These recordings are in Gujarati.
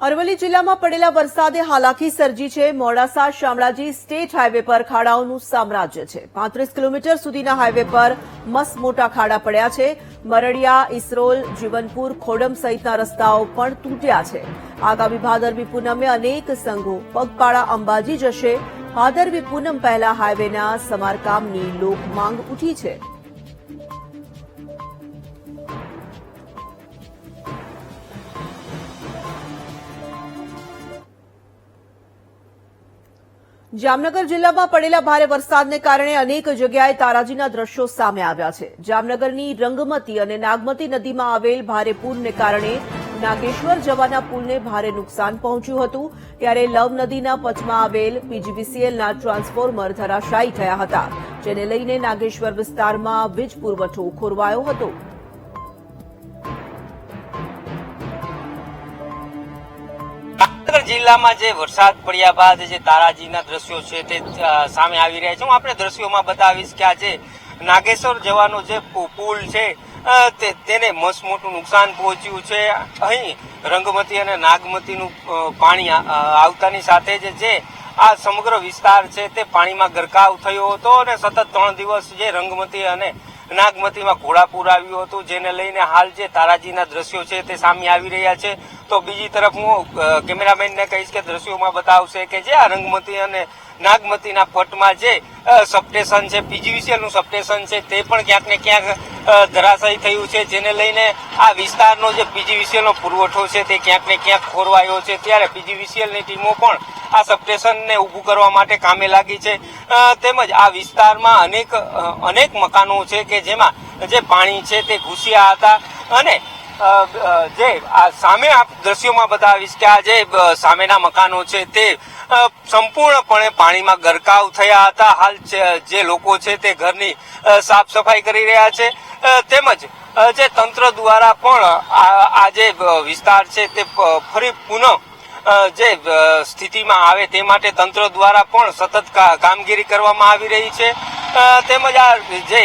અરવલ્લી જિલ્લામાં પડેલા વરસાદે હાલાકી સર્જી છે। મોડાસા શામળાજી સ્ટેટ હાઈવે પર ખાડાઓનું સામ્રાજ્ય છે। 35 કિલોમીટર સુધીના હાઈવે પર મસ્ત મોટા ખાડા પડ્યા છે। મરડિયા, ઇસરોલ, જીવનપુર, ખોડમ સહિતના રસ્તાઓ પણ તૂટ્યા છે। આગામી ભાદરવી પૂનમે અનેક સંઘો પગપાળા અંબાજી જશે। ભાદરવી પૂનમ પહેલા હાઈવેના સમારકામની લોકમાંગ ઉઠી છે। જામનગર જિલ્લામાં પડેલા ભારે વરસાદને કારણે અનેક જગ્યાએ તારાજીના દ્રશ્યો સામે આવ્યા છે। જામનગરની રંગમતી અને નાગમતી નદીમાં આવેલ ભારે પૂરને કારણે નાગેશ્વર જવાના પુલને ભારે નુકસાન પહોંચ્યું હતું। ત્યારે લવ નદીના પચમાં આવેલ પીજીવીસીએલના ટ્રાન્સફોર્મર ધરાશાયી થયા હતા, જેને લઈને નાગેશ્વર વિસ્તારમાં વીજ પુરવઠો ખોરવાયો હતો। જિલ્લામાં જે વરસાદ પડ્યા બાદ જે તારાજીના દ્રશ્યો છે તે સામે આવી રહ્યા છે। હું આપણે દ્રશ્યોમાં બતાવીશ કે આજે નાગેશ્વર જવાનો જે પુલ છે તેને મસ્ત મોટું નુકસાન પહોંચ્યું છે। અહીં રંગમતી અને નાગમતીનું પાણી આવતાની સાથે જે આ સમગ્ર વિસ્તાર છે તે પાણીમાં ગરકાવ થયો હતો અને સતત 3 દિવસ જે રંગમતી અને નાગમતીમાં ઘોડાપૂર આવ્યું હતું, જેને લઈને હાલ જે તારાજીના દ્રશ્યો છે તે સામે આવી રહ્યા છે। તો બીજી તરફ હું કેમેરામેનને કહીશ કે દ્રશ્યોમાં બતાવશે કે જે આ રંગમતી અને નાગમતીના પટમાં જે સબસ્ટેશન છે, પીજીવીસીએલનું સબસ્ટેશન છે, તે પણ ક્યાંક ને ક્યાંક ધરાશાયી થયું છે, જેને લઈને આ વિસ્તારનો જે પીજીવીસીએલનો પુરવઠો છે તે ક્યાંક ને ક્યાંક ખોરવાયો છે। ત્યારે પીજીવીસીએલની ટીમો પણ આ સબસ્ટેશનને ઊભું કરવા માટે કામે લાગી છે। તેમજ આ વિસ્તારમાં અનેક મકાનો છે કે જેમાં જે પાણી છે તે ઘૂસ્યા હતા અને જે આ સામે આપ દ્રશ્યોમાં બતાવીશ કે આ જે સામેના મકાનો છે તે સંપૂર્ણપણે પાણીમાં ગરકાવ થયા હતા। હાલ જે લોકો છે તે ઘરની સાફ સફાઈ કરી રહ્યા છે। તેમજ જે તંત્ર દ્વારા પણ આ જે વિસ્તાર છે તે ફરી પુનઃ જે સ્થિતિમાં આવે તે માટે તંત્ર દ્વારા પણ સતત કામગીરી કરવામાં આવી રહી છે। તેમજ આ જે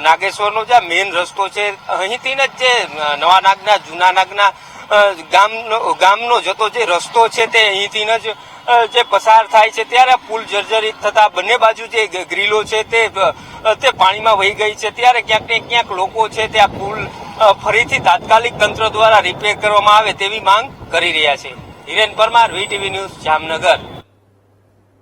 નાગેશ્વરનો જે મેઇન રસ્તો છે, અહીંથી જ જે નવા નાગના જૂના નાગના ગામનો જતો જે રસ્તો છે તે અહીંથી જ જે પસાર થાય છે। ત્યારે પુલ જર્જરિત થતા બંને બાજુ જે ગ્રીલો છે તે પાણીમાં વહી ગઈ છે। ત્યારે ક્યાંક ને ક્યાંક લોકો છે તે આ પુલ ફરીથી તાત્કાલિક તંત્ર દ્વારા રિપેર કરવામાં આવે તેવી માંગ કરી રહ્યા છે। Hiren Parmar, VTV news, Jamnagar.